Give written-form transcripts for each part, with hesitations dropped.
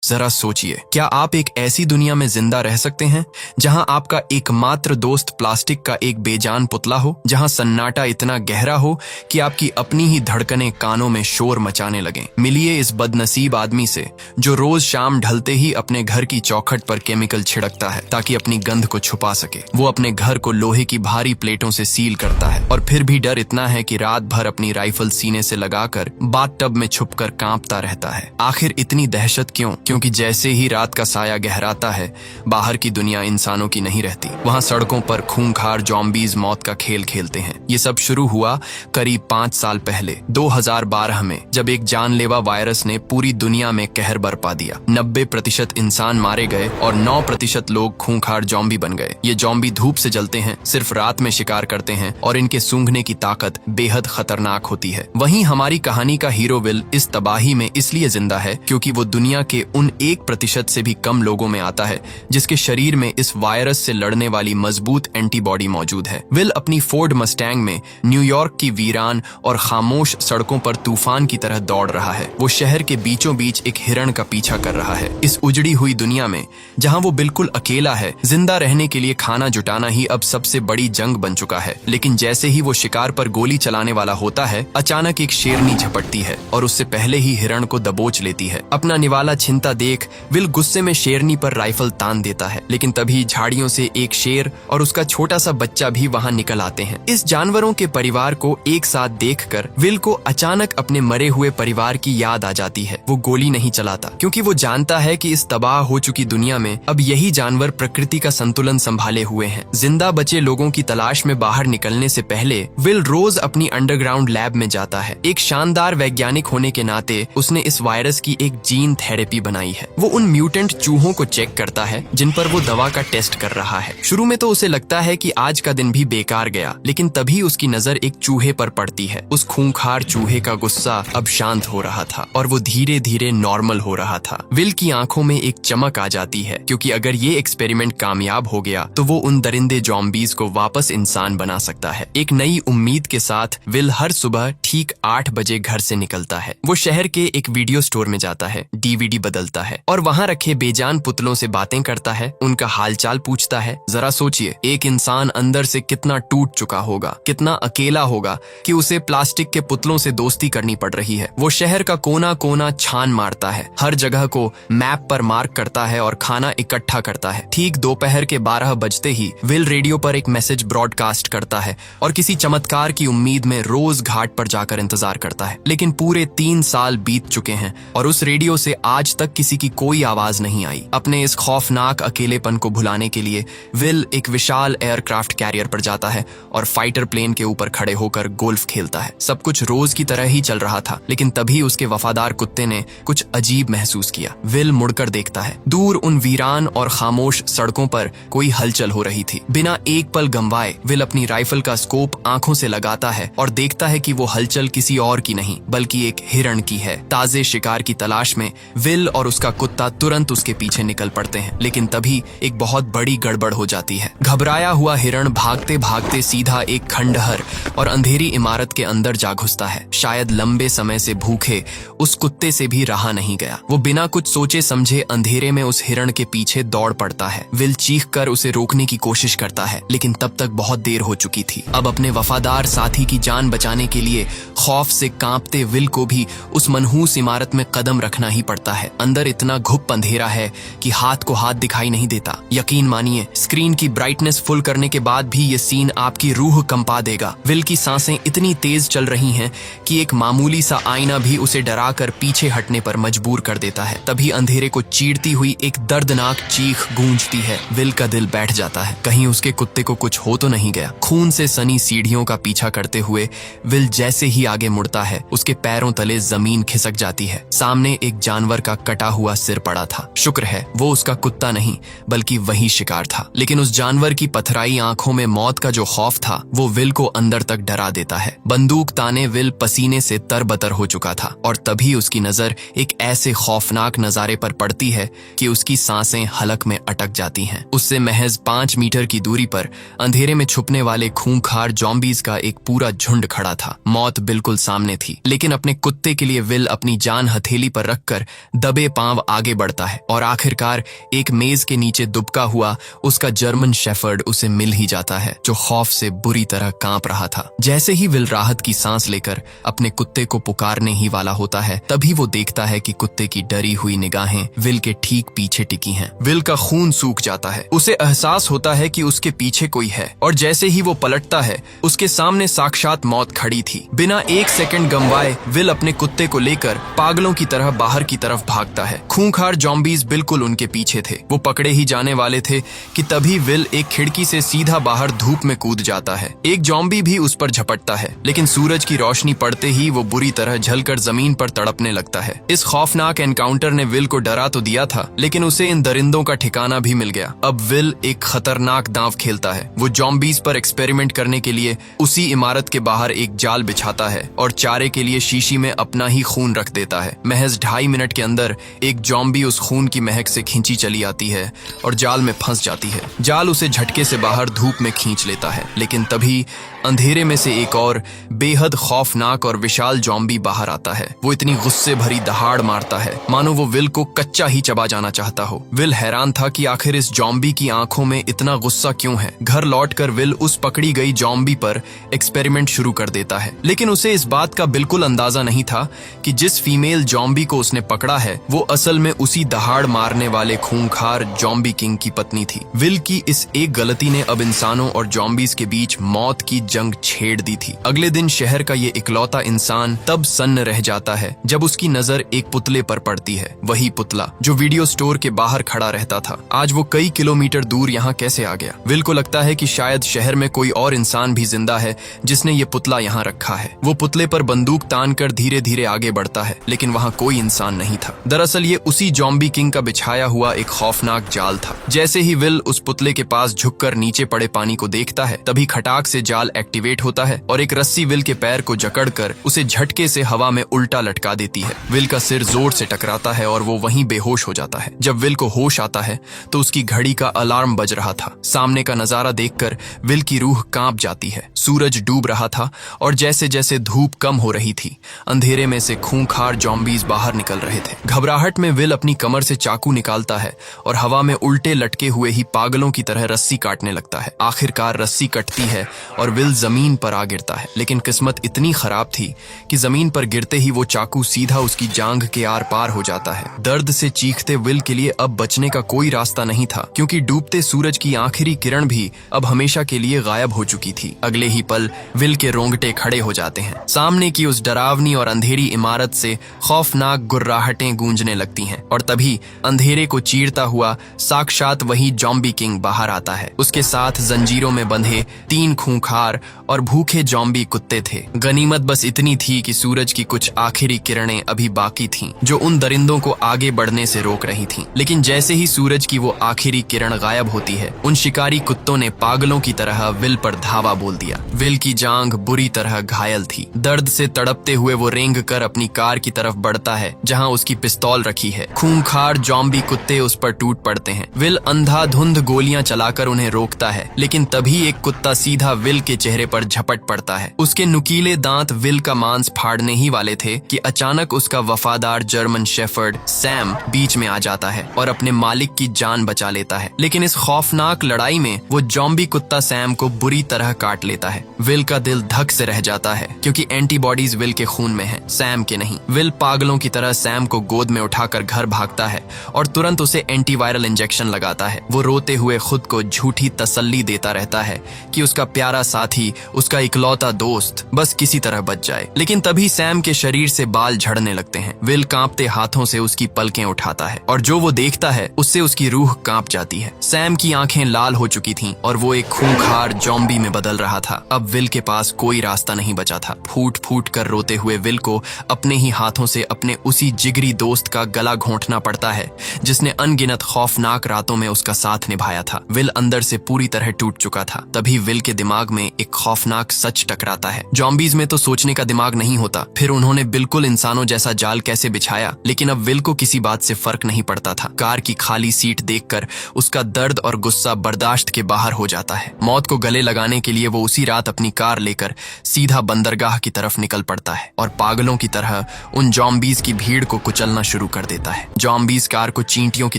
जरा सोचिए, क्या आप एक ऐसी दुनिया में जिंदा रह सकते हैं जहां आपका एकमात्र दोस्त प्लास्टिक का एक बेजान पुतला हो, जहां सन्नाटा इतना गहरा हो कि आपकी अपनी ही धड़कनें कानों में शोर मचाने लगें। मिलिए इस बदनसीब आदमी से जो रोज शाम ढलते ही अपने घर की चौखट पर केमिकल छिड़कता है ताकि अपनी गंध को छुपा सके। वो अपने घर को लोहे की भारी प्लेटों से सील करता है और फिर भी डर इतना है कि रात भर अपनी राइफल सीने से लगाकर बाथटब में छुपकर कांपता रहता है। आखिर इतनी दहशत क्यों? क्योंकि जैसे ही रात का साया गहराता है, बाहर की दुनिया इंसानों की नहीं रहती। वहां सड़कों पर खूंखार ज़ॉम्बीज़ मौत का खेल खेलते हैं। ये सब शुरू हुआ करीब 5 साल पहले 2012 में, जब एक जानलेवा वायरस ने पूरी दुनिया में कहर बरपा दिया। 90% इंसान मारे गए और 9% लोग खूंखार ज़ॉम्बी बन गए। ये ज़ॉम्बी धूप से जलते हैं, सिर्फ रात में शिकार करते हैं और इनके सूंघने की ताकत बेहद खतरनाक होती है। वहीं हमारी कहानी का हीरो विल इस तबाही में इसलिए जिंदा है क्योंकि वो दुनिया के उन 1% से भी कम लोगों में आता है जिसके शरीर में इस वायरस से लड़ने वाली मजबूत एंटीबॉडी मौजूद है। विल अपनी फोर्ड मस्टैंग में न्यूयॉर्क की वीरान और खामोश सड़कों पर तूफान की तरह दौड़ रहा है। वो शहर के बीचों बीच एक हिरण का पीछा कर रहा है। इस उजड़ी हुई दुनिया में जहां वो बिल्कुल अकेला है, जिंदा रहने के लिए खाना जुटाना ही अब सबसे बड़ी जंग बन चुका है। लेकिन जैसे ही वो शिकार पर गोली चलाने वाला होता है, अचानक एक शेरनी झपटती है और उससे पहले ही हिरण को दबोच लेती है। अपना निवाला छिनता देख विल गुस्से में शेरनी पर राइफल तान देता है, लेकिन तभी झाड़ियों से एक शेर और उसका छोटा सा बच्चा भी वहां निकल आते हैं। इस जानवरों के परिवार को एक साथ देखकर विल को अचानक अपने मरे हुए परिवार की याद आ जाती है। वो गोली नहीं चलाता क्योंकि वो जानता है कि इस तबाह हो चुकी दुनिया में अब यही जानवर प्रकृति का संतुलन संभाले हुए हैं। जिंदा बचे लोगों की तलाश में बाहर निकलने से पहले विल रोज अपनी अंडरग्राउंड लैब में जाता है। एक शानदार वैज्ञानिक होने के नाते उसने इस वायरस की एक जीन थेरेपी बनाई है। वो उन म्यूटेंट चूहों को चेक करता है जिन पर वो दवा का टेस्ट कर रहा है। शुरू में तो उसे लगता है कि आज का दिन भी बेकार गया, लेकिन तभी उसकी नजर एक चूहे पर पड़ती है। उस खूंखार चूहे का गुस्सा अब शांत हो रहा था और वो धीरे धीरे नॉर्मल हो रहा था। विल की आंखों में एक चमक आ जाती है क्योंकि अगर ये एक्सपेरिमेंट कामयाब हो गया तो वो उन दरिंदे ज़ॉम्बीज़ को वापस इंसान बना सकता है। एक नई उम्मीद के साथ विल हर सुबह ठीक 8 बजे घर से निकलता है। वो शहर के एक वीडियो स्टोर में जाता है, डीवीडी बदलता है और वहां रखे बेजान पुतलों से बातें करता है, उनका हालचाल पूछता है। जरा सोचिए, एक इंसान अंदर से कितना टूट चुका होगा, कितना अकेला होगा कि उसे प्लास्टिक के पुतलों से दोस्ती करनी पड़ रही है। वो शहर का कोना कोना छान मारता है, हर जगह को मैप पर मार्क करता है और खाना इकट्ठा करता है। ठीक दोपहर के 12 बजते ही विल रेडियो पर एक मैसेज ब्रॉडकास्ट करता है और किसी चमत्कार की उम्मीद में रोज घाट पर जाकर इंतजार करता है। लेकिन पूरे 3 साल बीत चुके हैं और उस रेडियो से आज तक किसी की कोई आवाज नहीं आई। अपने इस खौफनाक अकेलेपन को भुलाने के लिए विल एक विशाल एयरक्राफ्ट कैरियर पर जाता है और फाइटर प्लेन के ऊपर खड़े होकर गोल्फ खेलता है। सब कुछ रोज की तरह ही चल रहा था, लेकिन तभी उसके वफादार कुत्ते ने कुछ अजीब महसूस किया। विल मुड़कर देखता है, दूर उन वीरान और खामोश सड़कों पर कोई हलचल हो रही थी। बिना एक पल गंवाए विल अपनी राइफल का स्कोप आंखों से लगाता है और देखता है कि वो हलचल किसी और की नहीं बल्कि एक हिरण की है। ताजे शिकार की तलाश में विल और उसका कुत्ता तुरंत उसके पीछे निकल पड़ते हैं, लेकिन तभी एक बहुत बड़ी गड़बड़ हो जाती है। घबराया हुआ हिरण भागते भागते सीधा एक खंडहर और अंधेरी इमारत के अंदर जा घुसता है। शायद लंबे समय से भूखे उस कुत्ते से भी रहा नहीं गया। वो बिना कुछ सोचे समझे अंधेरे में उस हिरण के पीछे दौड़ पड़ता है। विल चीख कर उसे रोकने की कोशिश करता है, लेकिन तब तक बहुत देर हो चुकी थी। अब अपने वफादार साथी की जान बचाने के लिए खौफ से कांपते विल को भी उस मनहूस इमारत में कदम रखना ही पड़ता है। अंदर इतना घुप अंधेरा है कि हाथ को हाथ दिखाई नहीं देता। यकीन मानिए, स्क्रीन की ब्राइटनेस फुल करने के बाद भी ये सीन आपकी रूह कंपा देगा। विल की सांसें इतनी तेज चल रही हैं कि एक मामूली सा आईना भी उसे डराकर पीछे हटने पर मजबूर कर देता है। तभी अंधेरे को चीरती हुई एक दर्दनाक चीख गूंजती है। विल का दिल बैठ जाता है, कहीं उसके कुत्ते को कुछ हो तो नहीं गया। खून से सनी सीढ़ियों का पीछा करते हुए विल जैसे ही आगे मुड़ता है, उसके पैरों तले जमीन खिसक जाती है। सामने एक जानवर का कटा हुआ सिर पड़ा था। शुक्र है वो उसका कुत्ता नहीं बल्कि वही शिकार था, लेकिन उस जानवर की पथराई आंखों में मौत का जो खौफ था वो विल को अंदर तक डरा देता है। बंदूक ताने विल पसीने से तरबतर हो चुका था और तभी उसकी नजर एक ऐसे खौफनाक नजारे पर पड़ती है कि उसकी सांसें हलक में अटक जाती हैं। उससे महज 5 मीटर की दूरी पर अंधेरे में छुपने वाले खूंखार ज़ॉम्बीज़ का एक पूरा झुंड खड़ा था। मौत बिल्कुल सामने थी, लेकिन अपने कुत्ते के लिए विल अपनी जान हथेली पर रखकर दबे पांव आगे बढ़ता है और आखिरकार एक मेज के नीचे दुबका हुआ उसका जर्मन शेफर्ड उसे मिल ही जाता है, जो खौफ से बुरी तरह कांप रहा था। जैसे ही विल राहत की सांस लेकर अपने कुत्ते को पुकारने ही वाला होता है, तभी वो देखता है कि कुत्ते की डरी हुई निगाहें विल के ठीक पीछे टिकी हैं। विल का खून सूख जाता है। उसे एहसास होता है कि उसके पीछे कोई है और जैसे ही वो पलटता है, उसके सामने साक्षात मौत खड़ी थी। बिना एक सेकंड गंवाए विल अपने कुत्ते को लेकर पागलों की तरह बाहर की तरफ भागता है। खूंखार जॉम्बीज बिल्कुल उनके पीछे थे। वो पकड़े ही जाने वाले थे कि तभी विल एक खिड़की से सीधा बाहर धूप में कूद जाता है। एक जॉम्बी भी उस पर झपटता है, लेकिन सूरज की रोशनी पड़ते ही वो बुरी तरह झलकर जमीन पर तड़पने लगता है। इस खौफनाक एनकाउंटर ने विल को डरा तो दिया था, लेकिन उसे इन दरिंदों का ठिकाना भी मिल गया। अब विल एक खतरनाक दांव खेलता है। वो जॉम्बीज पर एक्सपेरिमेंट करने के लिए उसी इमारत के बाहर एक जाल बिछाता है और चारे के लिए शीशी में अपना ही खून रख देता है। महज 2.5 मिनट के अंदर एक जॉम्बी उस खून की महक से खींची चली आती है और जाल में फंस जाती है। जाल उसे झटके से बाहर धूप में खींच लेता है, लेकिन तभी अंधेरे में से एक और बेहद खौफनाक और विशाल जॉम्बी बाहर आता है। वो इतनी गुस्से भरी दहाड़ मारता है मानो वो विल को कच्चा ही चबा जाना चाहता हो। विल हैरान था कि आखिर इस जॉम्बी की आंखों में इतना गुस्सा क्यों है। घर लौटकर विल उस पकड़ी गई जॉम्बी पर एक्सपेरिमेंट शुरू कर देता है, लेकिन उसे इस बात का बिल्कुल अंदाजा नहीं था कि जिस फीमेल जॉम्बी को उसने पकड़ा है वो असल में उसी दहाड़ मारने वाले खूंखार जॉम्बी किंग की पत्नी थी। विल की इस एक गलती ने अब इंसानों और जॉम्बीज के बीच मौत की जंग छेड़ दी थी। अगले दिन शहर का ये इकलौता इंसान तब सन्न रह जाता है जब उसकी नजर एक पुतले पर पड़ती है। वही पुतला जो वीडियो स्टोर के बाहर खड़ा रहता था, आज वो कई किलोमीटर दूर यहाँ कैसे आ गया। विल को लगता है कि शायद शहर में कोई और इंसान भी जिंदा है जिसने ये पुतला यहाँ रखा है। वो पुतले पर बंदूक तानकर धीरे धीरे आगे बढ़ता है, लेकिन वहाँ कोई इंसान नहीं था। दरअसल ये उसी जॉम्बी किंग का बिछाया हुआ एक खौफनाक जाल था। जैसे ही विल उस पुतले के पास झुककर नीचे पड़े पानी को देखता है, तभी खटाक से जाल एक्टिवेट होता है और एक रस्सी विल के पैर को जकड़कर उसे झटके से हवा में उल्टा लटका देती है। विल का सिर जोर से टकराता है और वो वहीं बेहोश हो जाता है। जब विल को होश आता है तो उसकी घड़ी का अलार्म बज रहा था। सामने का नजारा देखकर विल की रूह कांप जाती है। सूरज डूब रहा था और जैसे जैसे धूप कम हो रही थी, अंधेरे में से खूंखार जॉम्बीज बाहर निकल रहे थे। घबराहट में विल अपनी कमर से चाकू निकालता है और हवा में उल्टे लटके हुए ही पागलों की तरह रस्सी काटने लगता है। आखिरकार रस्सी कटती है और विल जमीन पर आ गिरता है, लेकिन किस्मत इतनी खराब थी कि जमीन पर गिरते ही वो चाकू सीधा उसकी जांघ के आर पार हो जाता है। दर्द से चीखते विल के लिए अब बचने का कोई रास्ता नहीं था, क्योंकि डूबते सूरज की आखिरी किरण भी अब हमेशा के लिए गायब हो चुकी थी। अगले ही पल विल के रोंगटे खड़े हो जाते हैं। सामने की उस डरावनी और अंधेरी इमारत से खौफनाक गुर्राहटें गूंजने लगती हैं और तभी अंधेरे को चीरता हुआ साक्षात वही जॉम्बी किंग बाहर आता है। उसके साथ जंजीरों में बंधे 3 खूंखार और भूखे जॉम्बी कुत्ते थे। गनीमत बस इतनी थी कि सूरज की कुछ आखिरी किरणें अभी बाकी थीं, जो उन दरिंदों को आगे बढ़ने से रोक रही थीं। लेकिन जैसे ही सूरज की वो आखिरी किरण गायब होती है, उन शिकारी कुत्तों ने पागलों की तरह विल पर धावा बोल दिया। विल की जांघ बुरी तरह घायल थी। दर्द से तड़पते हुए वो रेंग कर अपनी कार की तरफ बढ़ता है, जहां उसकी पिस्तौल रखी है। खूंखार जॉम्बी कुत्ते उस पर टूट पड़ते हैं। विल अंधाधुंध गोलियां चलाकर उन्हें रोकता है, लेकिन तभी एक कुत्ता सीधा विल के चेहरे पर झपट पड़ता है। उसके नुकीले दांत विल का मांस फाड़ने ही वाले थे कि अचानक उसका वफादार जर्मन शेफर्ड सैम बीच में आ जाता है और अपने मालिक की जान बचा लेता है। लेकिन इस खौफनाक लड़ाई में वो जॉम्बी कुत्ता सैम को बुरी तरह काट लेता है। विल का दिल धक से रह जाता है, क्योंकि एंटीबॉडीज विल के खून में हैं, सैम के नहीं। विल पागलों की तरह सैम को गोद में उठाकर घर भागता है और तुरंत उसे एंटीवायरल इंजेक्शन लगाता है। वो रोते हुए खुद को झूठी तसल्ली देता रहता है कि उसका प्यारा साथी, उसका इकलौता दोस्त बस किसी तरह बच जाए। लेकिन तभी सैम के शरीर से बाल झड़ने लगते हैं। विल कांपते हाथों से उसकी पलकें उठाता है और जो वो देखता है उससे उसकी रूह कांप जाती है। सैम की आंखें लाल हो चुकी थीं और वो एक खूंखार जॉम्बी में बदल रहा था। अब विल के पास कोई रास्ता नहीं बचा था। फूट फूट कर रोते हुए विल को अपने ही हाथों से अपने उसी जिगरी दोस्त का गला घोंटना पड़ता है जिसने अनगिनत खौफनाक रातों में उसका साथ निभाया था। विल अंदर से पूरी तरह टूट चुका था। तभी विल के दिमाग में एक खौफनाक सच टकराता है। जॉम्बीज में तो सोचने का दिमाग नहीं होता, फिर उन्होंने बिल्कुल इंसानों जैसा जाल कैसे बिछाया। लेकिन अब विल को किसी बात से फर्क नहीं पड़ता था। कार की खाली सीट देखकर उसका दर्द और गुस्सा बर्दाश्त के बाहर हो जाता है। मौत को गले लगाने के लिए वो उसी रात अपनी कार लेकर सीधा बंदरगाह की तरफ निकल पड़ता है और पागलों की तरह उन जॉम्बीज की भीड़ को कुचलना शुरू कर देता है। जॉम्बीज कार को चींटियों की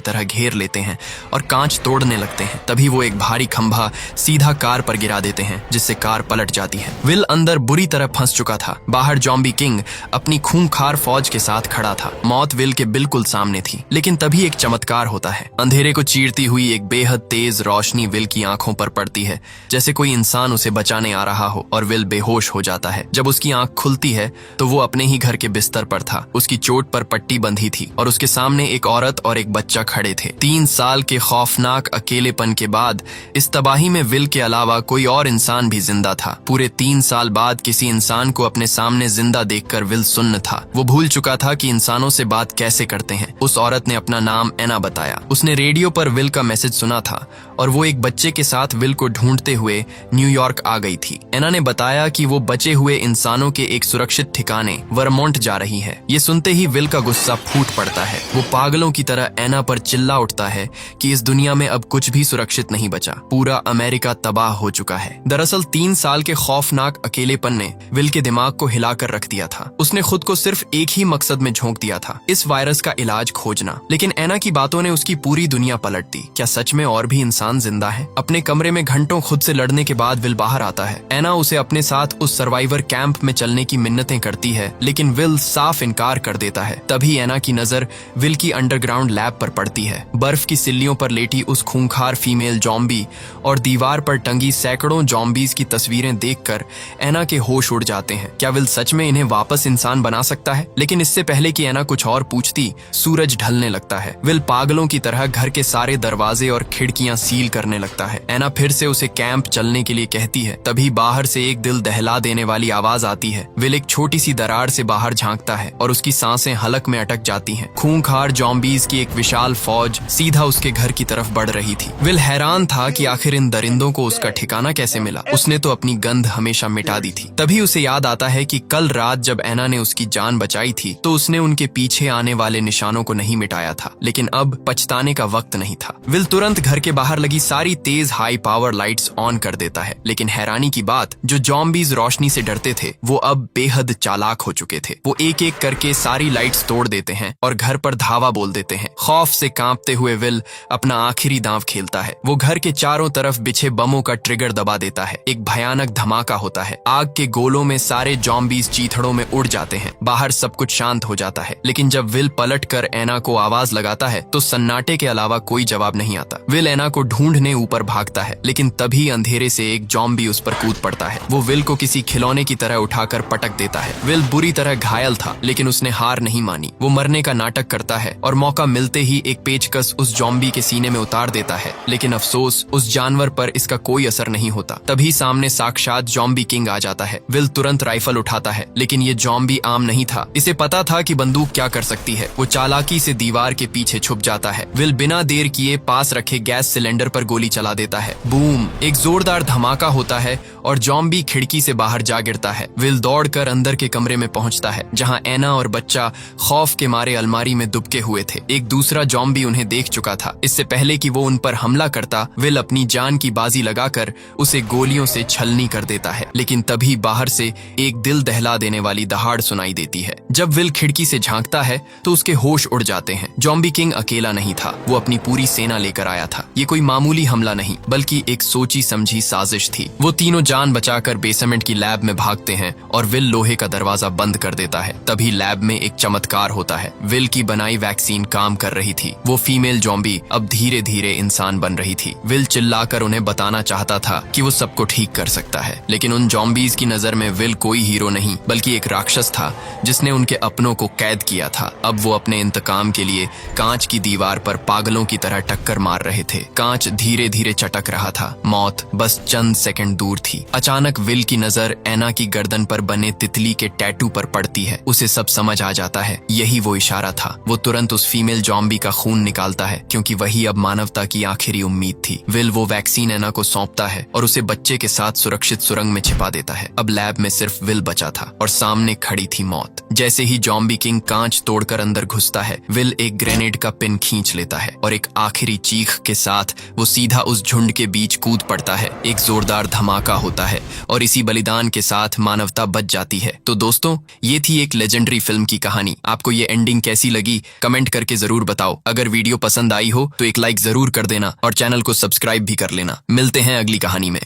तरह घेर लेते हैं और कांच तोड़ने लगते हैं। तभी वो एक भारी खंभा सीधा कार पर गिरा देते हैं, जिससे कार पलट जाती है। विल अंदर बुरी तरह फंस चुका था। बाहर जॉम्बी किंग अपनी खूंखार फौज के साथ खड़ा था। मौत विल के बिल्कुल सामने थी। लेकिन तभी एक चमत्कार होता है। अंधेरे को चीरती हुई एक बेहद तेज रोशनी विल की आंखों पर पड़ती है, जैसे कोई इंसान उसे बचाने आ रहा हो, और विल बेहोश हो जाता है। जब उसकी आंख खुलती है तो वो अपने ही घर के बिस्तर पर था। उसकी चोट पर पट्टी बंधी थी और उसके सामने एक औरत और एक बच्चा खड़े थे। 3 साल के खौफनाक अकेलेपन के बाद इस तबाही में विल के अलावा कोई और इंसान भी जिंदा था। पूरे 3 साल बाद किसी इंसान को अपने सामने जिंदा देखकर विल सुन्न था। वो भूल चुका था कि इंसानों से बात कैसे करते हैं। उस औरत ने अपना नाम एना बताया। उसने रेडियो पर विल का मैसेज सुना था और वो एक बच्चे के साथ विल को ढूंढते हुए न्यूयॉर्क आ गई थी। एना ने बताया कि वो बचे हुए इंसानों के एक सुरक्षित ठिकाने वर्मोंट जा रही है। ये सुनते ही विल का गुस्सा फूट पड़ता है। वो पागलों की तरह एना पर चिल्ला उठता है कि इस दुनिया में अब कुछ भी सुरक्षित नहीं बचा। पूरा अमेरिका तबाह हो चुका है। दरअसल 3 साल के खौफनाक अकेलेपन ने विल के दिमाग को हिलाकर रख दिया था। उसने खुद को सिर्फ एक ही मकसद में झोंक दिया था, इस वायरस का इलाज खोजना। लेकिन एना की बातों ने उसकी पूरी दुनिया पलट दी। क्या सच में और भी इंसान जिंदा है? अपने कमरे में घंटों खुद से लड़ने के बाद विल बाहर आता है। एना उसे अपने साथ उस सर्वाइवर कैंप में चलने की मिन्नतें करती है, लेकिन विल साफ इनकार कर देता है। तभी एना की नजर विल की अंडरग्राउंड लैब पर पड़ती है। बर्फ की सिल्लियों पर लेटी उस खूंखार फीमेल जॉम्बी और दीवार पर टंगी सैकड़ों जॉम्बीज की तस्वीरें देखकर एना के होश उड़ जाते हैं। क्या विल सच में इन्हें वापस इंसान बना सकता है? लेकिन इससे पहले कि एना कुछ और पूछती, सूरज ढलने लगता है। विल पागलों की तरह घर के सारे दरवाजे और खिड़कियां सील करने लगता है। एना फिर से उसे कैंप चलने के लिए कहती है। तभी बाहर से एक दिल दहला देने वाली आवाज आती है। विल एक छोटी सी दरार से बाहर झांकता है और उसकी सांसें हलक में अटक जाती हैं। खूंखार जॉम्बीज की एक विशाल फौज सीधा उसके घर की तरफ बढ़ रही थी। विल हैरान था कि आखिर इन दरिंदों को उसका ठिकाना कैसे मिला। उसने तो अपनी गंध हमेशा मिटा दी थी। तभी उसे याद आता है कि कल रात जब एना ने उसकी जान बचाई थी तो उसने उनके पीछे आने वाले निशानों को नहीं मिटाया था। लेकिन अब पछताने का वक्त नहीं था। विल तुरंत घर के बाहर लगी सारी तेज हाई पावर लाइट्स ऑन कर देता है। लेकिन हैरानी की बात, जो जॉम्बीज रोशनी से डरते थे वो अब बेहद चालाक हो चुके थे। वो एक एक करके सारी लाइट्स तोड़ देते हैं और घर पर धावा बोल देते हैं। खौफ से कांपते हुए विल अपना आखिरी दांव खेलता है। वो घर के चारों तरफ बिछे बमों का ट्रिगर दबा देता है। एक भयानक धमाका होता है। आग के गोलों में सारे जॉम्बीज चीथड़ों में उड़ जाते हैं। बाहर सब कुछ शांत हो जाता है। लेकिन जब विल पलट कर एना को आवाज लगाता है तो सन्नाटे के अलावा कोई जवाब नहीं आता। विल एना को ढूंढने ऊपर भागता है, लेकिन तभी अंधेरे से एक जॉम्बी उस पर कूद पड़ता है। वो विल को किसी खिलौने की तरह उठाकर पटक देता है। विल बुरी तरह घायल था, लेकिन उसने हार नहीं मानी। वो मरने का नाटक करता है और मौका मिलते ही एक पेचकस उस जॉम्बी के सीने में उतार देता है। लेकिन अफसोस, उस जानवर पर इसका कोई असर नहीं होता। तभी सामने साक्षात जॉम्बी किंग आ जाता है। विल तुरंत राइफल उठाता है, लेकिन ये जॉम्बी आम नहीं था। इसे पता था कि बंदूक क्या कर सकती है। वो चालाकी से दीवार के पीछे छुप जाता है। विल बिना देर किए पास रखे गैस सिलेंडर पर गोली चला देता है। बूम! एक जोरदार धमाका होता है और जॉम्बी खिड़की से बाहर जा गिरता है। विल दौड़कर अंदर के कमरे में पहुंचता है, जहां एना और बच्चा खौफ के मारे अलमारी में दुबके हुए थे। एक दूसरा जॉम्बी उन्हें देख चुका था। इससे पहले कि वो उन पर हमला करता, विल अपनी जान की बाजी लगाकर उसे गोलियों से छलनी कर देता है। लेकिन तभी बाहर से एक दिल दहला देने वाली दहाड़ सुनाई देती है। जब विल खिड़की से झांकता है तो उसके होश उड़ जाते हैं। जॉम्बी किंग अकेला नहीं था, वो अपनी पूरी सेना लेकर आया था। ये कोई मामूली हमला नहीं, बल्कि एक सोची समझी साजिश थी। वो तीनों जान बचाकर बेसमेंट की लैब में भागते हैं और विल लोहे का दरवाजा बंद कर देता है। तभी लैब में एक चमत्कार होता है। विल की बनाई वैक्सीन काम कर रही थी। वो फीमेल जॉम्बी अब धीरे धीरे इंसान बन रही थी। विल चिल्लाकर उन्हें बताना चाहता था कि वो सबको ठीक कर सकता है, लेकिन उन जॉम्बीज की नजर में विल कोई हीरो नहीं, बल्कि एक राक्षस था जिसने उनके अपनों को कैद किया था। अब वो अपने इंतकाम के लिए कांच की दीवार पर पागलों की तरह टक्कर मार रहे थे। कांच धीरे धीरे चटक रहा था। मौत बस चंद सेकंड दूर थी। अचानक विल की नजर एना की गर्दन पर बने तितली के टैटू पर पड़ती है। उसे सब समझ आ जाता है, यही वो इशारा था। वो तुरंत उस फीमेल जॉम्बी का खून निकालता है, क्योंकि वही अब मानवता की आखिरी उम्मीद थी। विल वो वैक्सीन एना को सौंपता है और उसे बच्चे के साथ सुरक्षित सुरंग में छिपा देता है। अब लैब में सिर्फ विल बचा था और सामने खड़ी थी मौत। जैसे ही जॉम्बी किंग कांच तोड़कर अंदर घुसता है, विल एक ग्रेनेड का पिन खींच लेता है और एक आखिरी चीख के साथ वो सीधा उस झुंड के बीच कूद पड़ता है। एक जोरदार धमाका होता है और इसी बलिदान के साथ मानवता बच जाती है। तो दोस्तों, ये थी एक लेजेंडरी फिल्म की कहानी। आपको ये एंडिंग कैसी लगी कमेंट करके जरूर बताओ। अगर वीडियो पसंद आई हो तो एक लाइक जरूर कर देना और चैनल को सब्सक्राइब भी कर लेना। मिलते हैं अगली कहानी में।